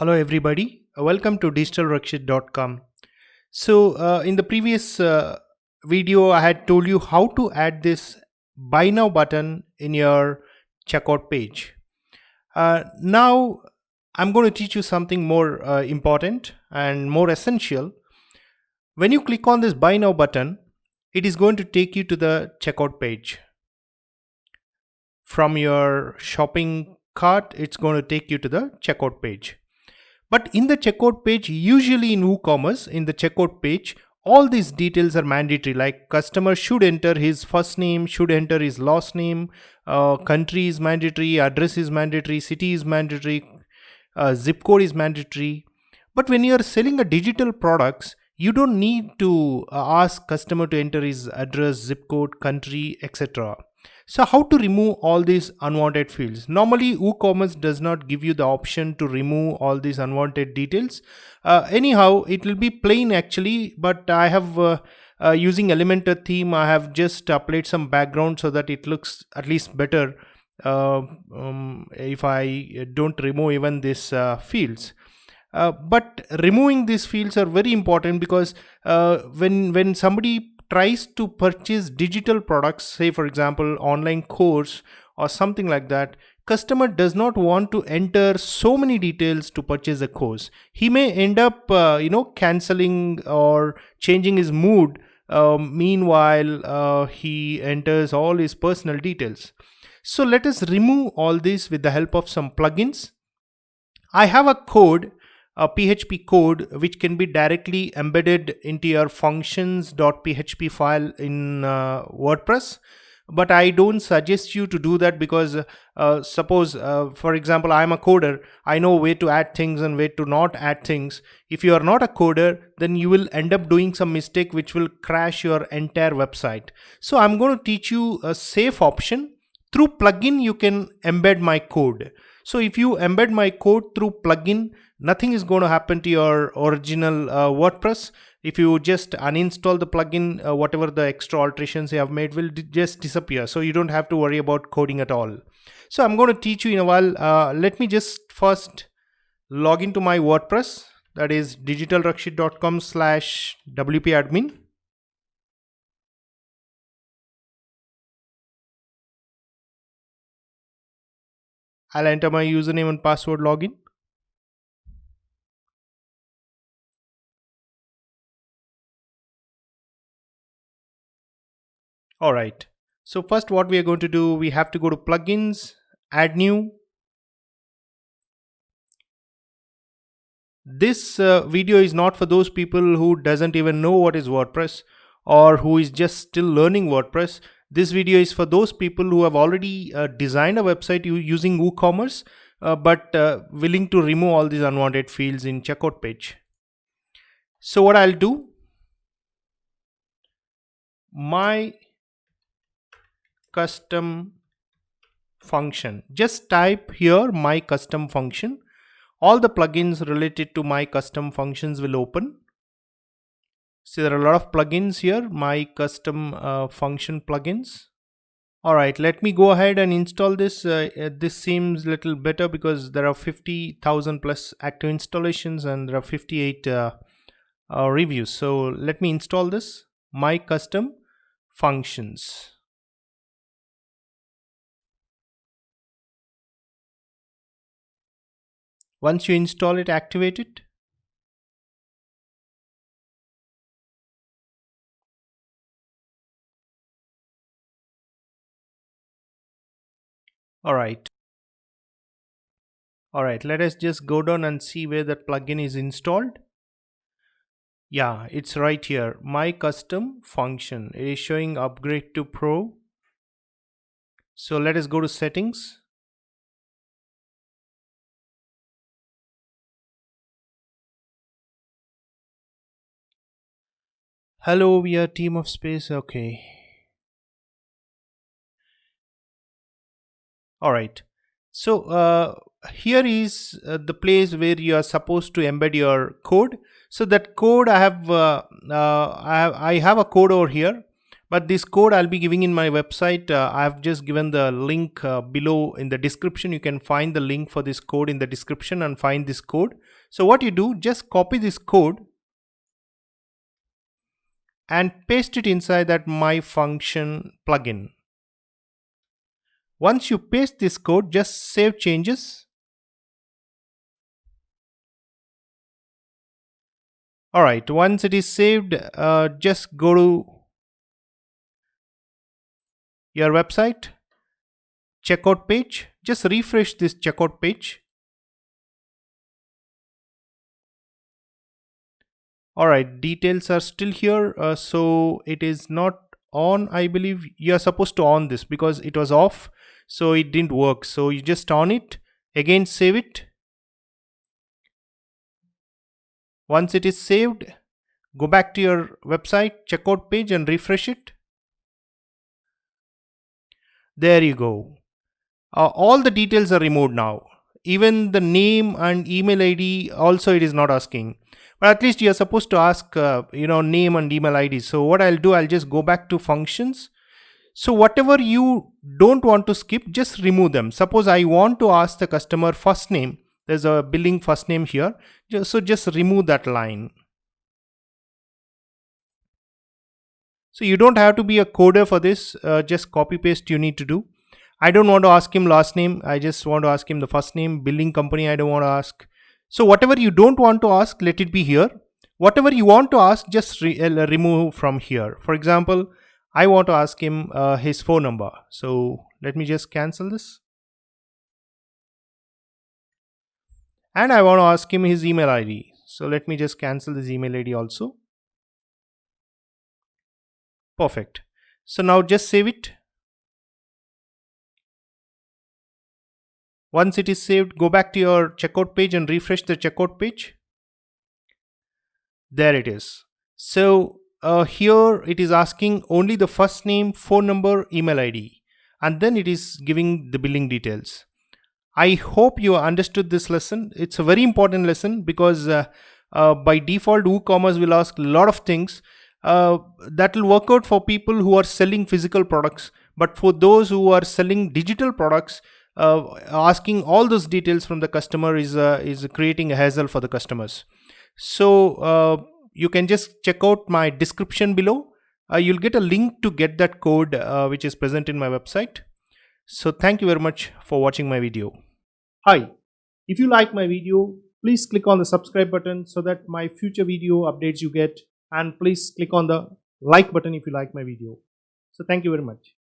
Hello everybody, welcome to digitalrakshit.com. So in the previous video I had told you how to add this buy now button in your checkout page. Now I'm going to teach you something more important and more essential. When you click on this buy now button, it is going to take you to the checkout page. From your shopping cart, it's going to take you to the checkout page. But in the checkout page, usually in WooCommerce, in the checkout page, all these details are mandatory. Like customer should enter his first name, should enter his last name, country is mandatory, address is mandatory, city is mandatory, zip code is mandatory. But when you are selling a digital products, you don't need to ask customer to enter his address, zip code, country, etc. So how to remove all these unwanted fields? Normally WooCommerce does not give you the option to remove all these unwanted details. Anyhow, it will be plain actually, but I have using Elementor theme, I have just applied some background so that it looks at least better if I don't remove even these fields. But removing these fields are very important because when somebody tries to purchase digital products, say for example online course or something like that, customer does not want to enter so many details to purchase a course. He may end up canceling or changing his mood. Meanwhile he enters all his personal details. So let us remove all this with the help of some plugins. I have a code, a PHP code, which can be directly embedded into your functions.php file in WordPress. But I don't suggest you to do that because suppose for example I'm a coder, I know where to add things and where to not add things. If you are not a coder, then you will end up doing some mistake which will crash your entire website. So I'm going to teach you a safe option. Through plugin you can embed my code. So if you embed my code through plugin, nothing is going to happen to your original WordPress. If you just uninstall the plugin, whatever the extra alterations you have made will just disappear. So you don't have to worry about coding at all. So I'm going to teach you in a while. Let me just first log into my WordPress. That is digitalrakshit.com/wp-admin. I'll enter my username and password login. All right. So first what we are going to do, we have to go to plugins, add new. This video is not for those people who doesn't even know what is WordPress or who is just still learning WordPress. This video is for those people who have already designed a website using WooCommerce but willing to remove all these unwanted fields in checkout page. So what I'll do, my custom function, just type here my custom function. All the plugins related to my custom functions will open. So there are a lot of plugins here, my custom function plugins. All right, let me go ahead and install this. This seems a little better because there are 50,000 plus active installations and there are 58 reviews. So let me install this, my custom functions. Once you install it, activate it. All right, let us just go down and see where that plugin is installed. Yeah, it's right here, my custom function. It is showing upgrade to pro. So let us go to settings. Hello, we are team of space. Okay. All right. So here is the place where you are supposed to embed your code. So that code I have a code over here, but this code I'll be giving in my website. I have just given the link below in the description. You can find the link for this code in the description and find this code. So what you do, just copy this code and paste it inside that my function plugin. Once you paste this code, just save changes. All right, once it is saved, just go to your website checkout page. Just refresh this checkout page. All right, details are still here, so it is not on. I believe you are supposed to on this because it was off, so it didn't work. So you just on it again, save it. Once it is saved, go back to your website checkout page and refresh it. There you go. All the details are removed now. Even the name and email ID also it is not asking. But at least you are supposed to ask, name and email ID. So what I'll do, I'll just go back to functions. So whatever you don't want to skip, just remove them. Suppose I want to ask the customer first name. There's a billing first name here. So just remove that line. So you don't have to be a coder for this. Just copy paste you need to do. I don't want to ask him last name. I just want to ask him the first name. Billing company I don't want to ask. So whatever you don't want to ask, let it be here. Whatever you want to ask, just remove from here. For example, I want to ask him his phone number. So let me just cancel this. And I want to ask him his email ID. So let me just cancel this email ID also. Perfect. So now just save it. Once it is saved, go back to your checkout page and refresh the checkout page. There it is. So here it is asking only the first name, phone number, email ID, and then it is giving the billing details. I hope you understood this lesson. It's a very important lesson because by default WooCommerce will ask a lot of things that will work out for people who are selling physical products. But for those who are selling digital products, asking all those details from the customer is creating a hassle for the customers. So you can just check out my description below. You'll get a link to get that code which is present in my website. So thank you very much for watching my video. Hi, if you like my video, please click on the subscribe button so that my future video updates you get, and please click on the like button if you like my video. So thank you very much.